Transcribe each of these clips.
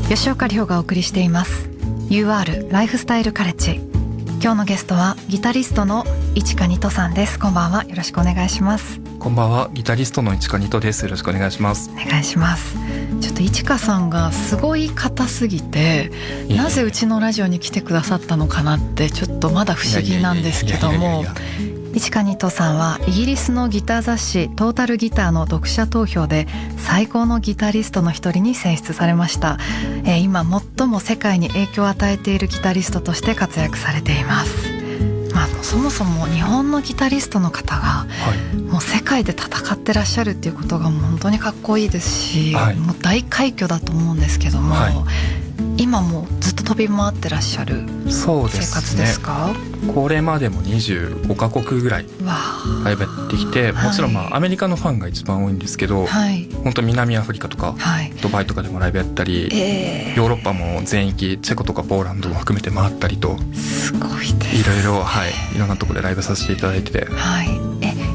吉岡里帆がお送りしています UR ライフスタイルカレッジ。今日のゲストはギタリストの市川ニトさんです。こんばんは、よろしくお願いします。こんばんは、ギタリストの市川ニトです。よろしくお願いします。お願いします。ちょっと市川さんがすごい方すぎて、なぜうちのラジオに来てくださったのかなってちょっとまだ不思議なんですけども、市川ニトさんはイギリスのギター雑誌トータルギターの読者投票で最高のギタリストの一人に選出されました。今最も世界に影響を与えているギタリストとして活躍されています。そもそも日本のギタリストの方がもう世界で戦ってらっしゃるっていうことがもう本当にかっこいいですし、もう大快挙だと思うんですけども、今もずっと飛び回ってらっしゃる生活ですか？これまでも25カ国ぐらいライブやってきて、もちろんアメリカのファンが一番多いんですけど、本当南アフリカとか、ドバイとかでもライブやったり、ヨーロッパも全域チェコとかポーランドも含めて回ったりと、すごいです。いろいろ、いろんなところでライブさせていただいてて、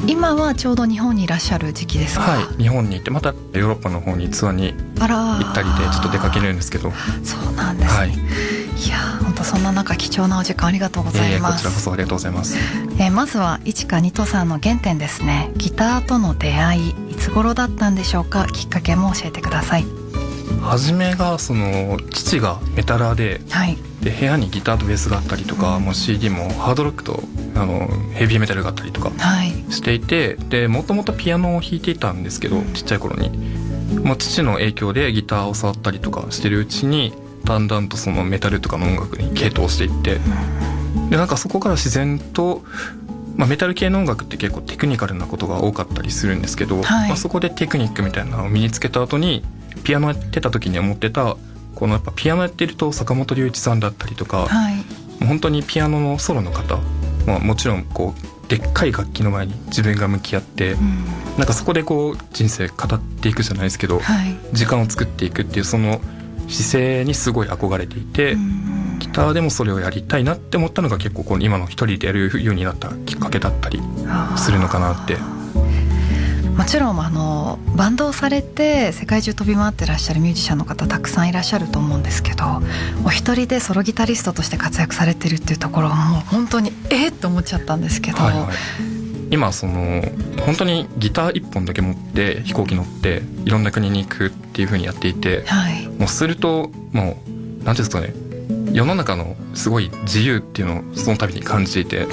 今はちょうど日本にいらっしゃる時期ですか？日本に行ってまたヨーロッパの方にツアーに行ったりでちょっと出かけるんですけど。そうなんですね。いや本当そんな中貴重なお時間ありがとうございます。こちらこそありがとうございます。まずは市川ニトさんの原点ですね。ギターとの出会い、いつ頃だったんでしょうか？きっかけも教えてください。初めが父がメタラーで、で部屋にギターとベースがあったりとか、もう CD もハードロックとヘビーメタルがあったりとかしていて、でもともとピアノを弾いていたんですけど、ちっちゃい頃にもう父の影響でギターを触ったりとかしてるうちにだんだんとそのメタルとかの音楽に傾倒していって、でなんかそこから自然と、メタル系の音楽って結構テクニカルなことが多かったりするんですけど、そこでテクニックみたいなのを身につけた後にピアノやってた時に思ってたこのやっぱピアノやってると坂本龍一さんだったりとか、もう本当にピアノのソロの方、もちろんこうでっかい楽器の前に自分が向き合って、なんかそこでこう人生語っていくじゃないですけど、時間を作っていくっていうその姿勢にすごい憧れていて、ギターでもそれをやりたいなって思ったのが結構この今の一人でやるようになったきっかけだったりするのかなって。もちろんバンドをされて世界中飛び回ってらっしゃるミュージシャンの方たくさんいらっしゃると思うんですけど、お一人でソロギタリストとして活躍されてるっていうところはもう本当にって思っちゃったんですけど、今本当にギター1本だけ持って飛行機乗っていろんな国に行くっていう風にやっていて、もうするともう何ていうんですかね、世の中のすごい自由っていうのをその度に感じていて、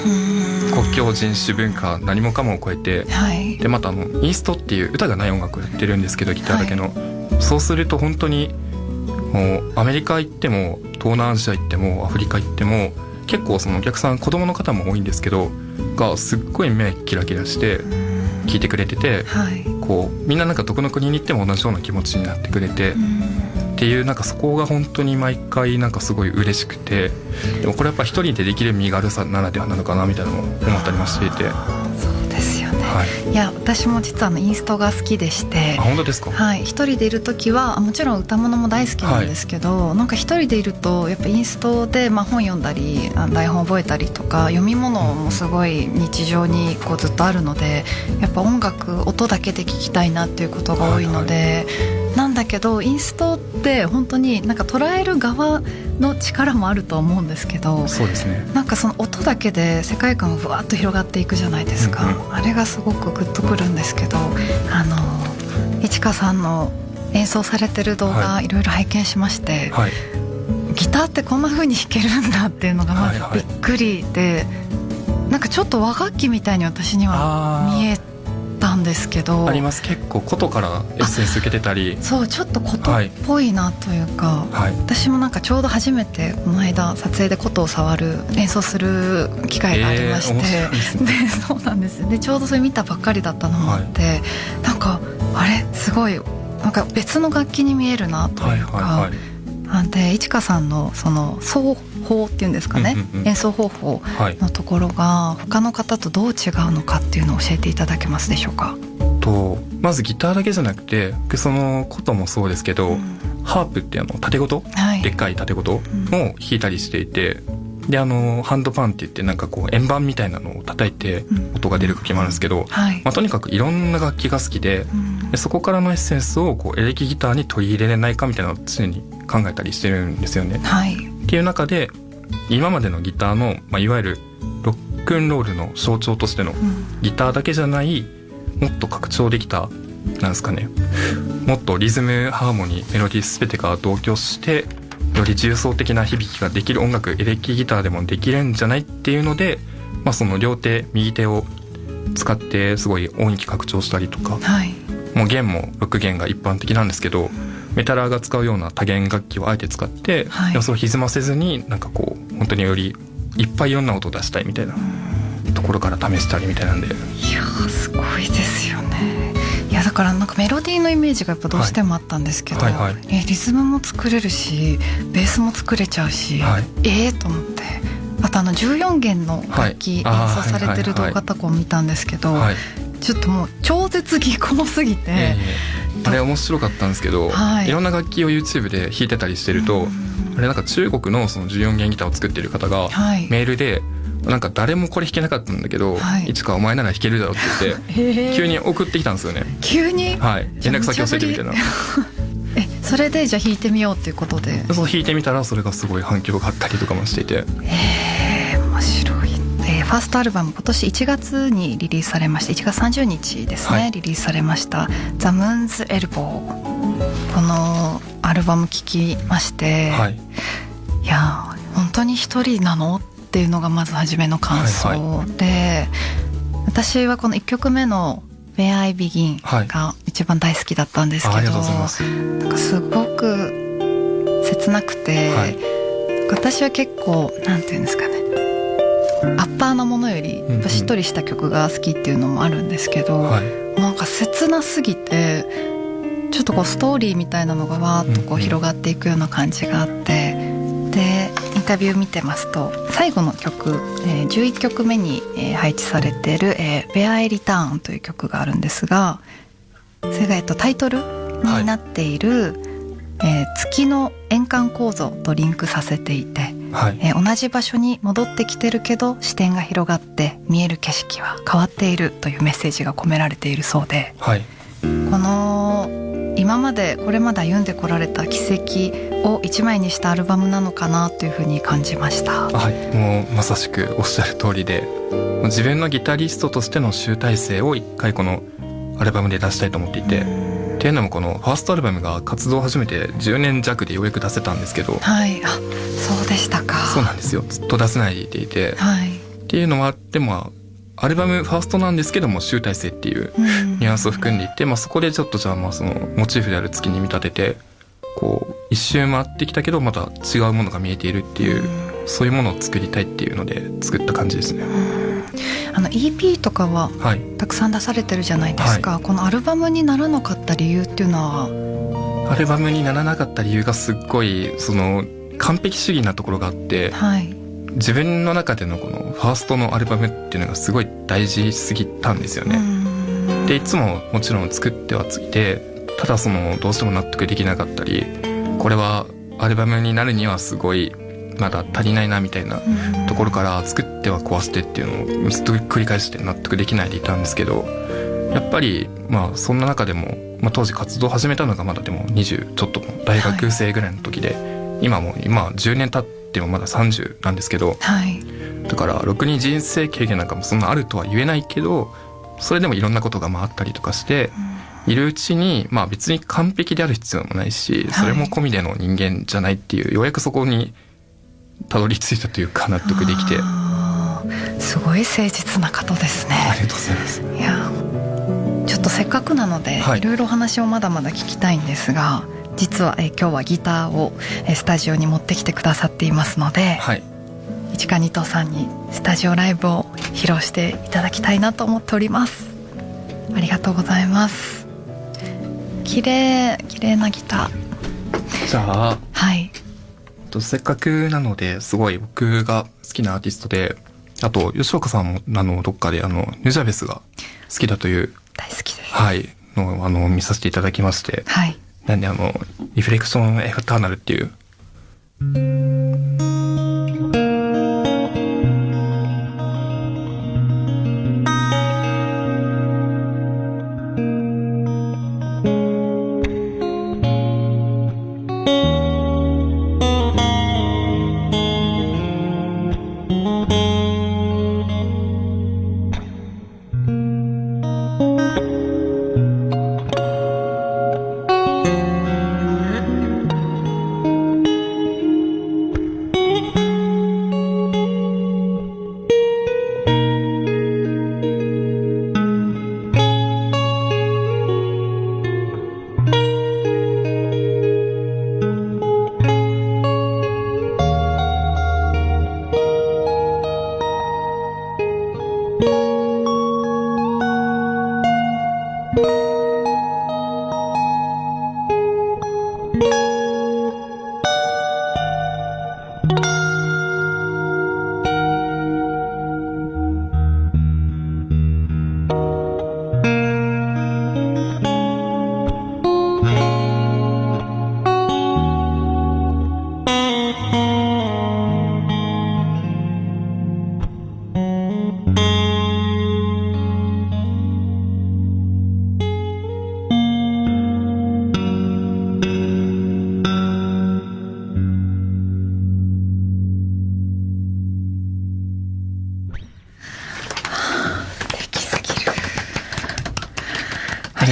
国境人種文化何もかもを超えて、でまたインストっていう歌がない音楽をやってるんですけど、ギターだけの、そうすると本当にもうアメリカ行っても東南アジア行ってもアフリカ行っても結構そのお客さん子供の方も多いんですけどがすっごい目キラキラして聞いてくれてて、こうみんななんかどこの国に行っても同じような気持ちになってくれて、っていうなんかそこが本当に毎回なんかすごい嬉しくて、でもこれやっぱ一人でできる身軽さならではなのかなみたいなのを思ったりもしていて。そうですよね。いや私も実はインストが好きでして。本当ですか？一人でいる時はもちろん歌物も大好きなんですけど、なんか一人でいるとやっぱインストで本読んだり台本覚えたりとか読み物もすごい日常にこうずっとあるので、やっぱ音楽音だけで聴きたいなっていうことが多いので、なんだけどインストって本当になんか捉える側の力もあると思うんですけど、そうですね、なんかその音だけで世界観がぶわっと広がっていくじゃないですか、あれがすごくグッとくるんですけど、市川さんの演奏されてる動画いろいろ拝見しまして、ギターってこんな風に弾けるんだっていうのがまずびっくりで、なんかちょっと和楽器みたいに私には見えたんですけど。あります。結構琴からエッセンス受けてたり、そうちょっと琴っぽいなというか、私もなんかちょうど初めてこの間撮影で琴を触る演奏する機会がありまして、でそうなんですよ。でちょうどそれ見たばっかりだったのもあって、なんかあれすごいなんか別の楽器に見えるなというか、で市川さんのその奏法っていうんですかね、演奏方法のところが他の方とどう違うのかっていうのを教えていただけますでしょうか？まずギターだけじゃなくてその琴もそうですけど、ハープって縦琴、でっかい縦琴も弾いたりしていて、でハンドパンって言ってなんかこう円盤みたいなのを叩いて音が出る時もあるんですけど、とにかくいろんな楽器が好きで、そこからのエッセンスをこうエレキギターに取り入れれないかみたいなのを常に考えたりしてるんですよね。はい、っていう中で今までのギターの、いわゆるロックンロールの象徴としてのギターだけじゃない、もっと拡張できた、なんですかね、もっとリズムハーモニーメロディー全てが同居してより重層的な響きができる音楽、エレキギターでもできるんじゃないっていうので、その両手右手を使ってすごい音域拡張したりとか、はい、もう弦も6弦が一般的なんですけど、メタラーが使うような多弦楽器をあえて使って、はい、予想を歪ませずになんかこう本当によりいっぱいいろんな音を出したいみたいなところから試したりみたいなんで、いやすごいですよね。いやだからなんかメロディーのイメージがやっぱどうしてもあったんですけど、はいはいはい、リズムも作れるしベースも作れちゃうし、はい、と思って、あと14弦の楽器演奏されてる動画とかを見たんですけど、はい、ちょっともう超絶技巧すぎて、あれ面白かったんですけど、はい、いろんな楽器を YouTube で弾いてたりしてると、あれなんか中国のその14弦ギターを作ってる方がメールで、なんか誰もこれ弾けなかったんだけど、はい、いつかお前なら弾けるだろうって言って急に送ってきたんですよね。急に、はい、連絡先教えてみたいなそれでじゃあ弾いてみようっていうことで、そう弾いてみたらそれがすごい反響があったりとかもしていて、面白い。ファーストアルバム今年1月にリリースされまして、1月30日ですね、はい、リリースされましたThe Moon's Elbow、 このアルバム聴きまして、はい、いや本当に一人なのっていうのがまず初めの感想、はいはい、で私はこの1曲目の Where I Begin が一番大好きだったんですけど、ありがとうございます。なんかすごく切なくて、はい、私は結構なんていうんですかね、アッパーなものよりしっとりした曲が好きっていうのもあるんですけど、はい、なんか切なすぎてちょっとこうストーリーみたいなのがわーっとこう広がっていくような感じがあって、でインタビュー見てますと最後の曲、11曲目に配置されている「Where I Return」という曲があるんですが、それがタイトルになっている、月の円環構造とリンクさせていて、はい、同じ場所に戻ってきてるけど視点が広がって見える景色は変わっているというメッセージが込められているそうで、はい、このこれまで歩んでこられた軌跡を一枚にしたアルバムなのかなというふうに感じました。はい、もうまさしくおっしゃる通りで、自分のギタリストとしての集大成を一回このアルバムで出したいと思っていて、っていうのもこのファーストアルバムが活動を始めて10年弱でようやく出せたんですけど、はい、そうでしたか。そうなんですよ、ずっと出せないでいて、はい、っていうのもあってもアルバムファーストなんですけども集大成っていうニュアンスを含んでいて、そこでちょっとじゃあそのモチーフである月に見立ててこう一周回ってきたけどまた違うものが見えているっていう、そういうものを作りたいっていうので作った感じですね。EP とかはたくさん出されてるじゃないですか、はい、このアルバムにならなかった理由っていうのは？アルバムにならなかった理由がすっごいその完璧主義なところがあって、はい、自分の中でのこのファーストのアルバムっていうのがすごい大事すぎたんですよね。でいつももちろん作ってはついて、ただそのどうしても納得できなかったり、これはアルバムになるにはすごいまだ足りないなみたいなところから作っては壊してっていうのをずっと繰り返して納得できないでいたんですけど、やっぱりそんな中でも、当時活動を始めたのがまだでも20ちょっとの大学生ぐらいの時で、はい、今10年経ってもまだ30なんですけど、はい、だからろくに人生経験なんかもそんなあるとは言えないけど、それでもいろんなことがあったりとかして、いるうちに別に完璧である必要もないし、それも込みでの人間じゃないっていう、ようやくそこにたどり着いたというか納得できて、すごい誠実な方ですね。ありがとうございます。いやちょっとせっかくなので、はい、いろいろお話をまだまだ聞きたいんですが、実は今日はギターをスタジオに持ってきてくださっていますので、はい、市川二藤さんにスタジオライブを披露していただきたいなと思っております。ありがとうございます。綺麗なギター。じゃあ、はい、せっかくなのですごい僕が好きなアーティストで、あと吉岡さんもどっかでヌジャベスが好きだという、大好きです、はい、のを見させていただきまして、はい、なんでリフレクションエフターナルっていう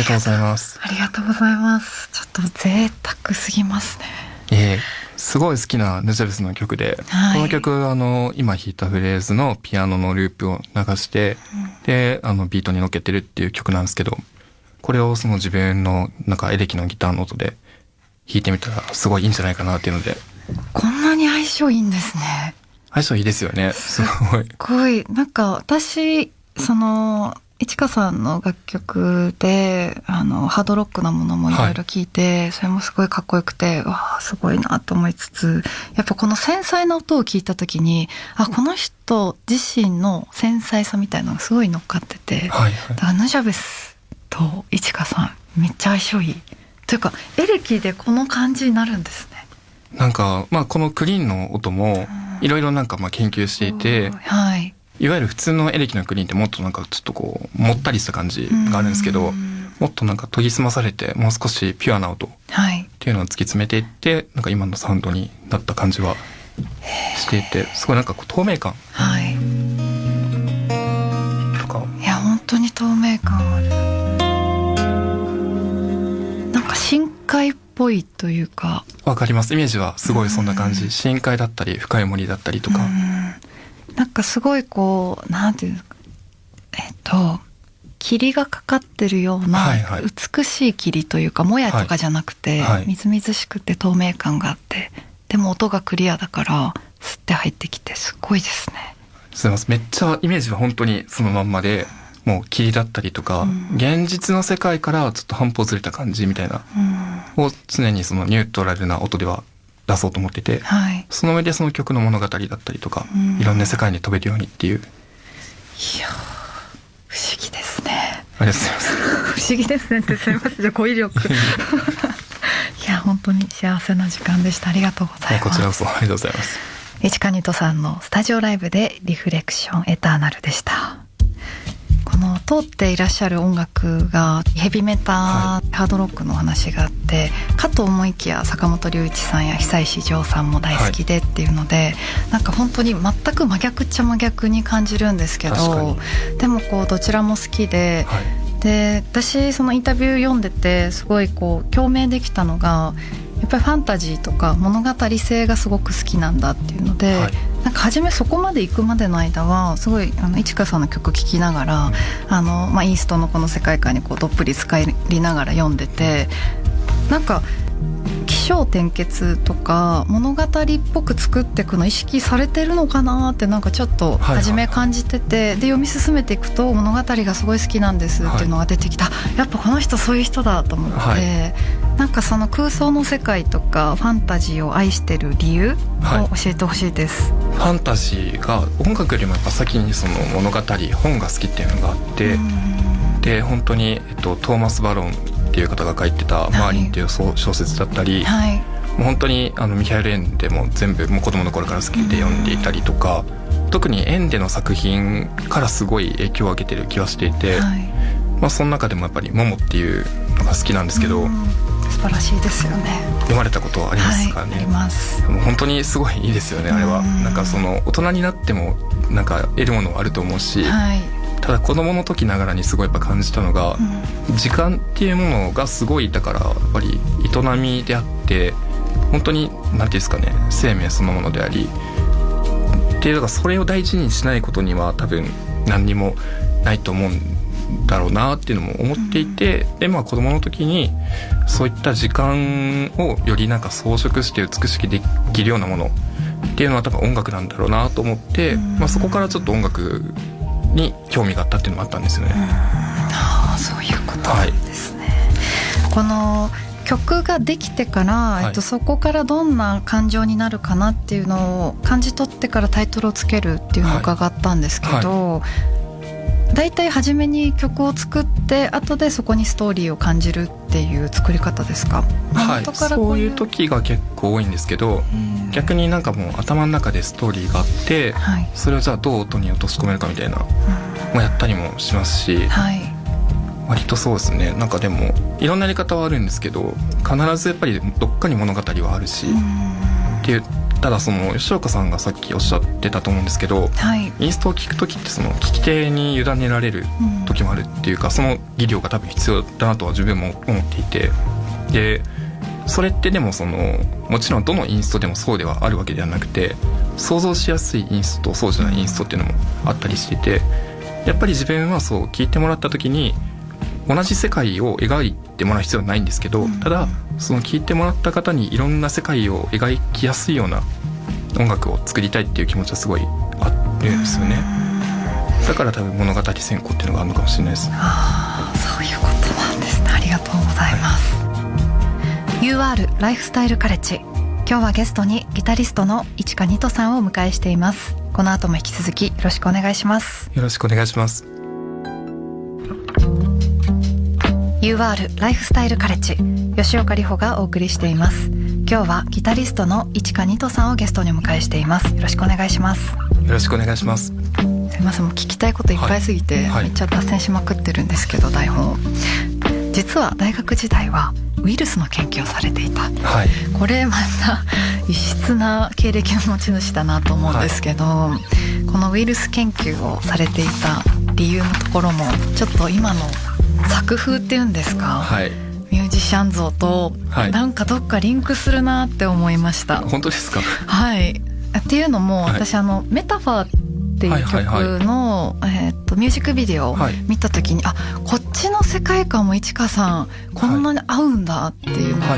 とうございます。ありがとうございます。ちょっと贅沢すぎますね。すごい好きなヌジャベスの曲で、この曲今弾いたフレーズのピアノのループを流して、でビートに乗っけてるっていう曲なんですけど、これをその自分のなんかエレキのギターの音で弾いてみたらすごいいいんじゃないかなっていうので。こんなに相性いいんですね。相性いいですよね。すごいなんか私いちかさんの楽曲でハードロックなものもいろいろ聞いて、それもすごいかっこよくて、わあすごいなと思いつつ、やっぱこの繊細な音を聞いた時に、この人自身の繊細さみたいなのがすごい乗っかってて、だからヌジャベスといちかさんめっちゃ相性いいというか、エレキでこの感じになるんですね。なんかこのクリーンの音もいろいろなんか研究していて、いわゆる普通のエレキのクリーンってもっとなんかちょっとこうもったりした感じがあるんですけど、もっとなんか研ぎ澄まされてもう少しピュアな音っていうのを突き詰めていって、なんか今のサウンドになった感じはしていて、すごいなんかこう透明感とか、いや本当に透明感ある。なんか深海っぽいというか、わかります。イメージはすごいそんな感じ。深海だったり深い森だったりとか、なんかすごいこうなんていうか、霧がかかってるような美しい霧というか、もやとかじゃなくて、みずみずしくて透明感があって、でも音がクリアだからスッて入ってきてすごいですね。すいません、めっちゃイメージは本当にそのまんまで、もう霧だったりとか、現実の世界からちょっと半歩ずれた感じみたいな、を常にそのニュートラルな音では出そうと思ってて、その上でその曲の物語だったりとか、いろんな世界に飛べるようにっていう。いや不思議ですね。ありがとうございます。不思議ですねってすみません、語彙力いや本当に幸せな時間でした。ありがとうございます。こちらこそありがとうございます。いちかにとさんのスタジオライブでリフレクションエターナルでした。この通っていらっしゃる音楽がヘビメタ、ハードロックの話があって、かと思いきや坂本龍一さんや久石譲さんも大好きでっていうので、なんか本当に全く真逆っちゃ真逆に感じるんですけど、でもこうどちらも好きで、で私そのインタビュー読んでてすごいこう共鳴できたのが、やっぱりファンタジーとか物語性がすごく好きなんだっていうので、なんか初めそこまで行くまでの間はすごいいちかさんの曲聴きながら、イーストのこの世界観にこうどっぷり浸かりながら読んでて、なんか起承転結とか物語っぽく作っていくの意識されてるのかなって、なんかちょっと初め感じてて、で読み進めていくと物語がすごい好きなんですっていうのが出てきた、やっぱこの人そういう人だと思って、なんかその空想の世界とかファンタジーを愛してる理由を教えてほしいです。ファンタジーが音楽よりもやっぱ先にその物語、本が好きっていうのがあって、で本当に、トーマス・バロンっていう方が書いてた「マーリン」っていう小説だったり、もう本当にミヒャエル・エンデも全部もう子供の頃から好きで読んでいたりとか、特にエンデの作品からすごい影響を受けてる気がしていて、その中でもやっぱり「モモ」っていうのが好きなんですけど、素晴らしいですよね。読まれたことありますかね？あります。もう本当にすごいいいですよね、あれは。なんかその大人になってもなんか得るものあると思うし、ただ子供の時ながらにすごいやっぱ感じたのが、時間っていうものがすごいだからやっぱり営みであって、本当になんていうんですかね、生命そのものでありっていう、だからそれを大事にしないことには多分何にもないと思うんだろうなっていうのも思っていて、で子供の時にそういった時間をよりなんか装飾して美しくできるようなものっていうのは多分音楽なんだろうなと思って、そこからちょっと音楽に興味があったっていうのもあったんですよね。そういうことなんですね。この曲ができてから、そこからどんな感情になるかなっていうのを感じ取ってからタイトルをつけるっていうのを伺ったんですけど、だいたい初めに曲を作って後でそこにストーリーを感じるっていう作り方ですか？そういう時が結構多いんですけど、逆になんかもう頭の中でストーリーがあって、それをじゃあどう音に落とし込めるかみたいな、もやったりもしますし、割とそうですね。なんかでもいろんなやり方はあるんですけど、必ずやっぱりどっかに物語はあるし、っ言ったらその吉岡さんがさっきおっしゃってたと思うんですけど、はい、インストを聞く時ってその聞き手に委ねられる時もあるっていうか、その技量が多分必要だなとは自分も思っていて、でそれってでもそのもちろんどのインストでもそうではあるわけではなくて、想像しやすいインストとそうじゃないインストっていうのもあったりしていて、やっぱり自分はそう聞いてもらった時に同じ世界を描いてもらう必要はないんですけど、ただその聞いてもらった方にいろんな世界を描きやすいような音楽を作りたいっていう気持ちはすごいあるんですよね。だから多分物語選考っていうのがあるのかもしれないです。そういうことなんですね。ありがとうございます、はい、UR ライフスタイルカレッジ、今日はゲストにギタリストの市川二斗さんをお迎えしています。この後も引き続きよろしくお願いします。よろしくお願いします。 UR ライフスタイルカレッジ、吉岡里帆がお送りしています。今日はギタリストの市川二斗さんをゲストにお迎えしています。よろしくお願いします。よろしくお願いします。すいません、もう聞きたいこといっぱいすぎて、はい、めっちゃ脱線しまくってるんですけど、台本を実は大学時代はウイルスの研究をされていた、はい、これまた異質な経歴の持ち主だなと思うんですけど、はい、このウイルス研究をされていた理由のところもちょっと今の作風っていうんですか、はい、ミュージシャン像となんかどっかリンクするなって思いました、はい、本当ですか？はい、っていうのも、はい、私メタファーっていう曲の、ミュージックビデオを見た時に、こっちの世界観も市川さんこんなに合うんだっていうのが、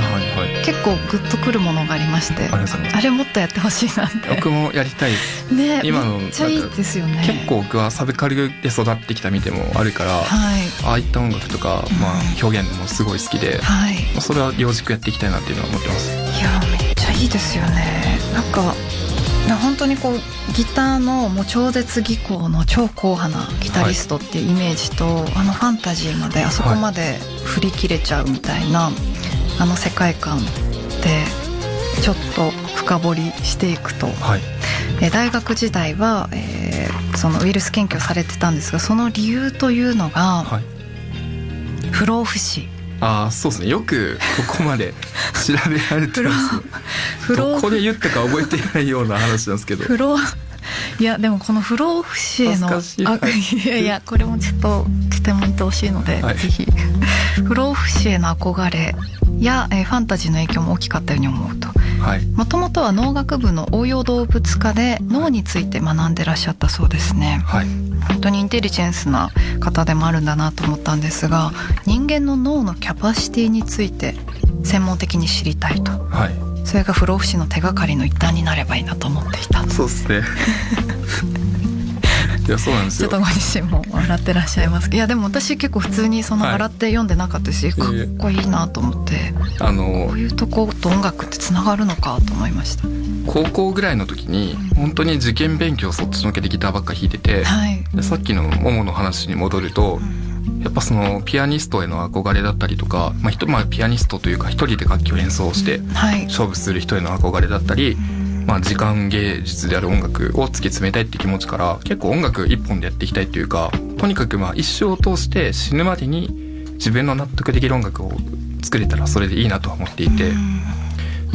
結構グッとくるものがありまして、あれもっとやってほしいなって。僕もやりたいですね。今のめっちゃいいですよね。結構僕はサブカルで育ってきた身でもあるから、はい、ああいった音楽とか、表現もすごい好きで、はい、それは両軸やっていきたいなっていうのは思ってます。いやめっちゃいいですよね。なんか本当にこうギターのもう超絶技巧の超硬派なギタリストっていうイメージと、はい、ファンタジーまであそこまで振り切れちゃうみたいな、はい、世界観でちょっと深掘りしていくと、はい、大学時代は、そのウイルス研究をされてたんですが、その理由というのが、はい、不老不死。そうですね。よくここまで調べられてますどこで言ったか覚えてないような話なんですけど、いやでもこの不老不死へのいやこれもちょっととても言ってほしいので、はい、ぜひ不老不死への憧れや、ファンタジーの影響も大きかったように思うと。もともとは農学部の応用動物科で脳について学んでらっしゃったそうですね、はい、本当にインテリジェンスな方でもあるんだなと思ったんですが、人間の脳のキャパシティについて専門的に知りたいと、はい、それが不老不死の手がかりの一端になればいいなと思っていた。そうですねいやそうなんですよ。ちょっとご自身も笑ってらっしゃいますけど、いやでも私結構普通に笑って読んでなかったし、かっこいいなと思って、こういうとこと音楽ってつながるのかと思いました。高校ぐらいの時に本当に受験勉強そっちのけでギターばっか弾いてて、はい、でさっきのももの話に戻ると、やっぱそのピアニストへの憧れだったりとか、ピアニストというか一人で楽器を演奏して勝負する人への憧れだったり、時間芸術である音楽を突き詰めたいって気持ちから、結構音楽一本でやっていきたいというか、とにかく一生を通して死ぬまでに自分の納得できる音楽を作れたらそれでいいなと思っていて、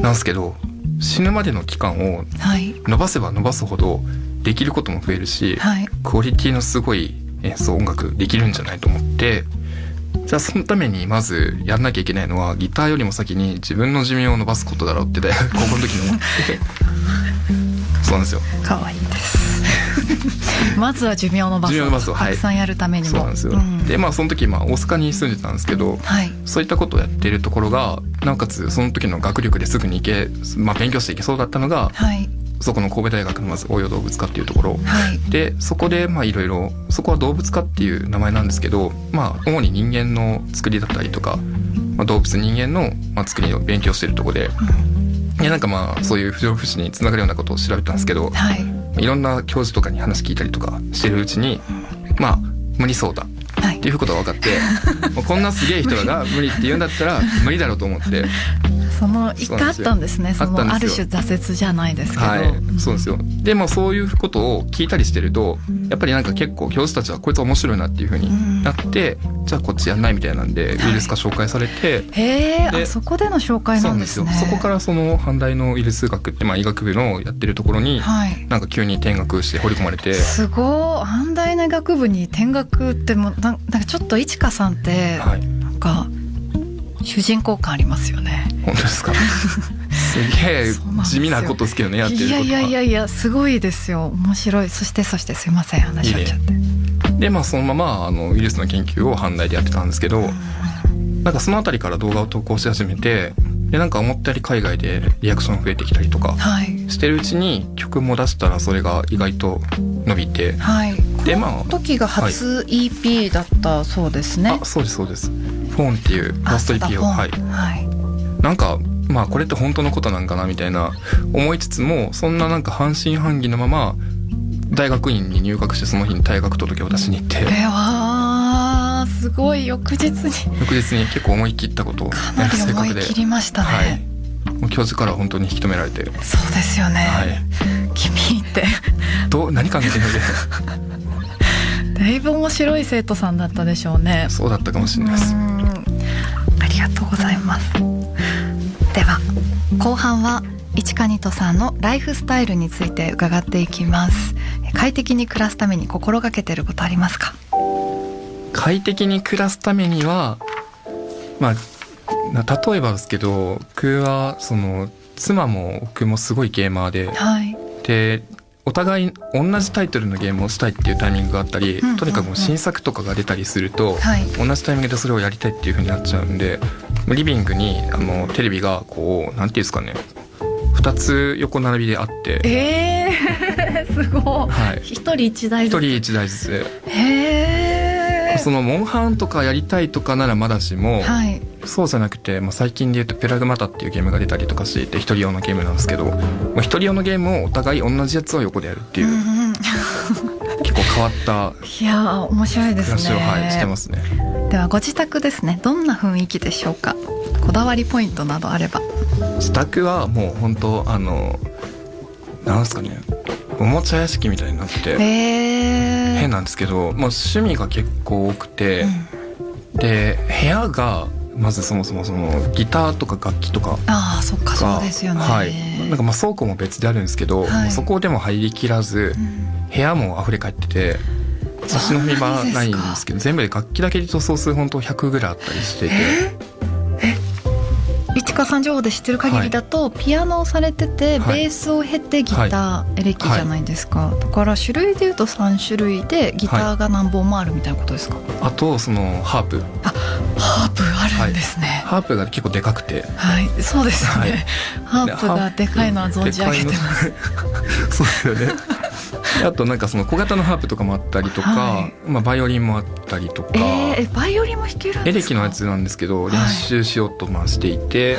なんですけど死ぬまでの期間を伸ばせば伸ばすほどできることも増えるし、はい、クオリティのすごい演奏音楽できるんじゃないと思って、じゃあそのためにまずやんなきゃいけないのはギターよりも先に自分の寿命を伸ばすことだろうって高校の時に思ってそうなんですよ。かわいいですまずは寿命を伸ばす、たくさんやるためにも、そうなんですよ、でその時大阪に住んでたんですけど、はい、そういったことをやっているところが、なおかつその時の学力ですぐに勉強していけそうだったのが、はい、そこの神戸大学のまず応用動物科っていうところ、はい、でそこでいろいろ、そこは動物科っていう名前なんですけど、主に人間の作りだったりとか、動物人間の作りを勉強してるところで、そういう不老不死につながるようなことを調べたんですけど、はい、いろんな教授とかに話聞いたりとかしてるうちに、無理そうだっていうことが分かって、こんなすげえ人が無理って言うんだったら無理だろうと思って、その一回あったんですね。そのある種挫折じゃないですけど、はい、そうですよ。でもそういうことを聞いたりしてると、やっぱりなんか結構教授たちはこいつ面白いなっていう風になって、じゃあこっちやんないみたいなんでウイルス科紹介されて、へー、あ、そこでの紹介なんですね。そうなんですよ。そこからその阪大のウイルス学って、まあ医学部のやってるところに、なんか急に転学して掘り込まれて、すごい。阪大の医学部に転学ってもなんかちょっといちかさんって、なんか主人公感ありますよね。本当ですか？すげえ地味なことですけどね、やってることは。いやすごいですよ。面白い。そしてすいません、話しちゃって。でまあそのままウイルスの研究を阪大でやってたんですけど、なんかそのあたりから動画を投稿し始めて、でなんか思ったより海外でリアクション増えてきたりとかしてるうちに、曲も出したらそれが意外と伸びて、でまあこの時が初 EP だったそうですね。そうですそうです。フォンっていうファースト EP を、なんかまあこれって本当のことなんかなみたいな思いつつも、そんななんか半信半疑のまま大学院に入学して、その日に退学届を出しに行って、すごい。翌日に結構思い切ったことをやる性格で、かなり思い切りましたね。もう教授から本当に引き止められて。そうですよね、君って何考えてるのでだいぶ面白い生徒さんだったでしょうね。そうだったかもしれないです。ありがとうございます。では後半は市川ニトさんのライフスタイルについて伺っていきます。快適に暮らすために心がけていることありますか？快適に暮らすためには、まあ例えばですけど、僕はその妻も僕もすごいゲーマーで、でお互い同じタイトルのゲームをしたいっていうタイミングがあったり、とにかく新作とかが出たりすると、同じタイミングでそれをやりたいっていう風になっちゃうんで、リビングにテレビがこうなんていうんですかね、2つ横並びであって、すごい、一人一台ずつ。そのモンハンとかやりたいとかならまだしも、そうじゃなくて、最近で言うとプラグマタっていうゲームが出たりとかしていて、一人用のゲームなんですけど、一人用のゲームをお互い同じやつを横でやるっていう、結構変わった面白いですね。暮らしを、してますね。ではご自宅ですね、どんな雰囲気でしょうか？こだわりポイントなどあれば。自宅はもう本当なんですかね、おもちゃ屋敷みたいになってて、変なんですけど、趣味が結構多くて、で部屋がまずそもそもそのギターとか楽器とか、そっか、そうですよね。なんか倉庫も別であるんですけど、そこでも入りきらず、部屋も溢れ返ってて、足の踏み場ないんですけど、全部で楽器だけで塗装数本当100ぐらいあったりしてて。市川さん情報で知ってる限りだと、ピアノをされてて、ベースを経てギター、エレキじゃないですか。だから種類でいうと3種類でギターが何本もあるみたいなことですか？あとそのハープあるんですね。ハープが結構でかくて、そうですよね。ハープがでかいのは存じ上げてます。そうですよね。あとなんかその小型のハープとかもあったりとか、バイオリンもあったりとか、バイオリンも弾けるんですか？エレキのやつなんですけど、練習しようとしていて、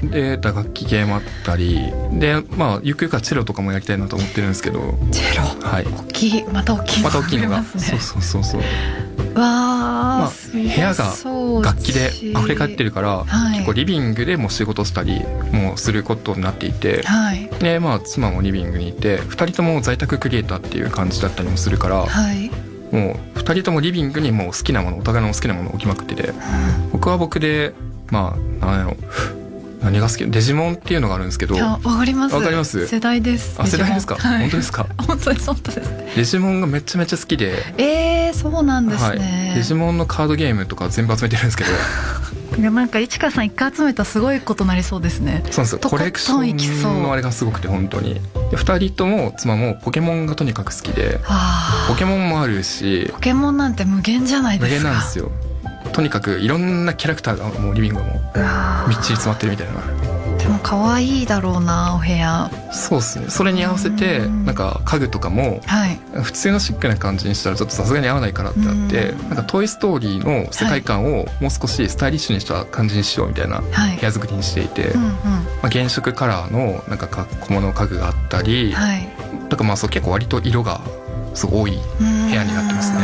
で打楽器系もあったりで、ゆくゆくはチェロとかもやりたいなと思ってるんですけど。チェロ、大きいのがそう部屋が楽器で溢れ返ってるから、結構リビングでも仕事したりもすることになっていて、で妻もリビングにいて、2人とも在宅クリエイターっていう感じだったりもするから、もう2人ともリビングにもう好きなもの、お互いの好きなものを置きまくってて、僕は僕で何が好き？デジモンっていうのがあるんですけど。わかります。世代です。世代ですか？本当ですか？本当です。デジモンがめちゃめちゃ好きで。そうなんですね。デジモンのカードゲームとか全部集めてるんですけど。なんか市川さん一回集めたらすごいことになりそうですね。そうなんですよ。コレクションのあれがすごくて、本当に。2人とも妻もポケモンがとにかく好きで、ポケモンもあるし。ポケモンなんて無限じゃないですか。無限なんですよ。とにかくいろんなキャラクターがもうリビングがもうみっちり詰まってるみたいな。でも可愛いだろうな、お部屋。そうですね。それに合わせてなんか家具とかも普通のシックな感じにしたらちょっとさすがに合わないからってなって、なんかトイストーリーの世界観をもう少しスタイリッシュにした感じにしようみたいな部屋作りにしていて、原色カラーのなんか小物家具があったり、だからそう結構割と色がすごい多い部屋になってますね。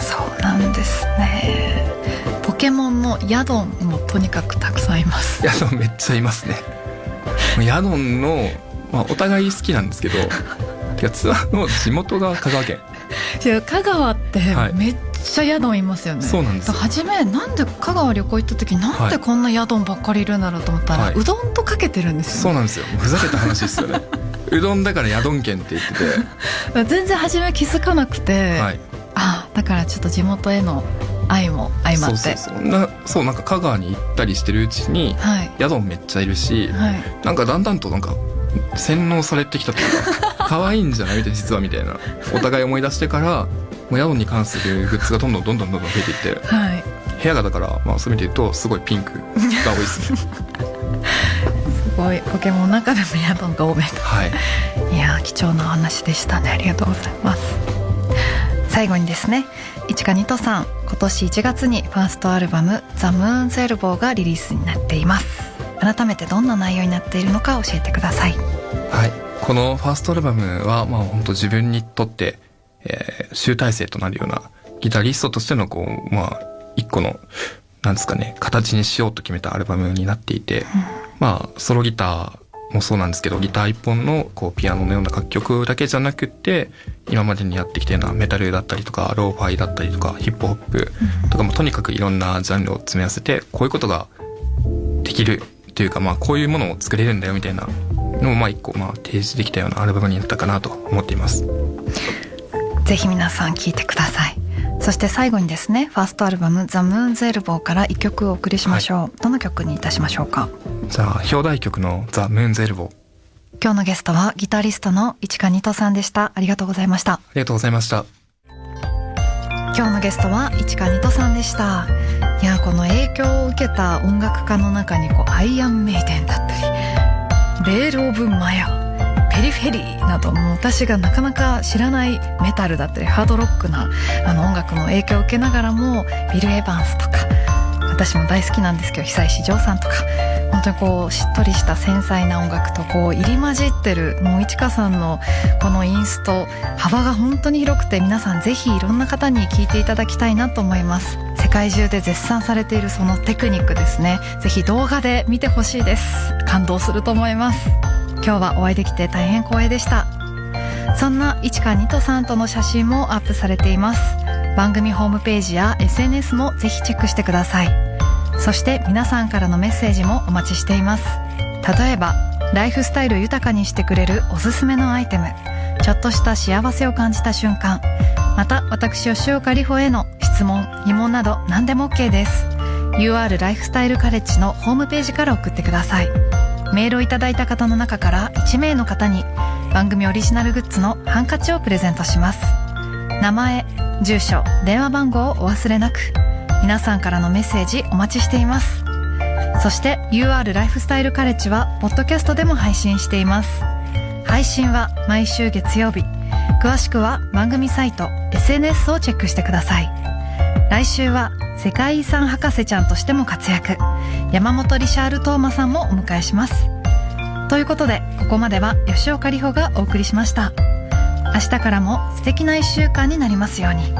そうなんですね。ポケモンのヤドンもとにかくたくさんいます。ヤドンめっちゃいますね。ヤドンの、お互い好きなんですけどツアーの地元が香川県。香川ってめっちゃヤドンいますよね。そうなんですよ。初めなんで香川旅行行った時なんでこんなヤドンばっかりいるんだろうと思ったら、うどんとかけてるんですよね。そうなんですよ。ふざけた話ですよね。うどんだからヤドン県って言ってて全然初め気づかなくて、だからちょっと地元への愛も相まって、そうなんか香川に行ったりしてるうちに、ヤドンめっちゃいるし、なんかだんだんとなんか洗脳されてきたというか可愛いんじゃない実はみたいなお互い思い出してからもうヤドンに関するグッズがどんどん増えていって、部屋がだから、そういう意味で言うとすごいピンクが多いですね。すごいポケモンの中でもヤドンが多めと、いや貴重なお話でしたね。ありがとうございます。最後にですね、市川ニトさん、今年1月にファーストアルバムザ・ムーンズ・エルボーがリリースになっています。改めてどんな内容になっているのか教えてください。このファーストアルバムは本当自分にとって、集大成となるようなギタリストとしての一個のなんですかね、形にしようと決めたアルバムになっていて、ソロギターもそうなんですけど、ギター一本のピアノのような楽曲だけじゃなくって今までにやってきたようなメタルだったりとかローファイだったりとかヒップホップとかもとにかくいろんなジャンルを詰め合わせてこういうことができるというか、こういうものを作れるんだよみたいなのを一個提示できたようなアルバムになったかなと思っています。ぜひ皆さん聴いてください。そして最後にですね、ファーストアルバムザ・ムーンズ・エルボーから1曲お送りしましょう。どの曲にいたしましょうか。じゃあ表題曲のザ・ムーンズ・エルボー。今日のゲストはギタリストの市川ニトさんでした。ありがとうございました。ありがとうございました。今日のゲストは市川ニトさんでした。いや、この影響を受けた音楽家の中にアイアンメイデンだったりレール・オブ・マヤ、ペリフェリーなども私がなかなか知らないメタルだったりハードロックな音楽の影響を受けながらもビル・エヴァンスとか、私も大好きなんですけど久石譲さんとか、本当にしっとりした繊細な音楽と入り混じってるもう市川さんのこのインスト幅が本当に広くて、皆さんぜひいろんな方に聴いていただきたいなと思います。世界中で絶賛されているそのテクニックですね、ぜひ動画で見てほしいです。感動すると思います。今日はお会いできて大変光栄でした。そんな市川ニトさんとの写真もアップされています。番組ホームページや SNS もぜひチェックしてください。そして皆さんからのメッセージもお待ちしています。例えばライフスタイルを豊かにしてくれるおすすめのアイテム、ちょっとした幸せを感じた瞬間、また私吉岡里帆への質問疑問など何でも OK です。 UR ライフスタイルカレッジのホームページから送ってください。メールをいただいた方の中から1名の方に番組オリジナルグッズのハンカチをプレゼントします。名前、住所、電話番号をお忘れなく。皆さんからのメッセージお待ちしています。そして UR ライフスタイルカレッジはポッドキャストでも配信しています。配信は毎週月曜日。詳しくは番組サイト SNS をチェックしてください。来週は世界遺産博士ちゃんとしても活躍、山本リシャール・トーマさんもお迎えします。ということでここまでは吉岡里帆がお送りしました。明日からも素敵な1週間になりますように。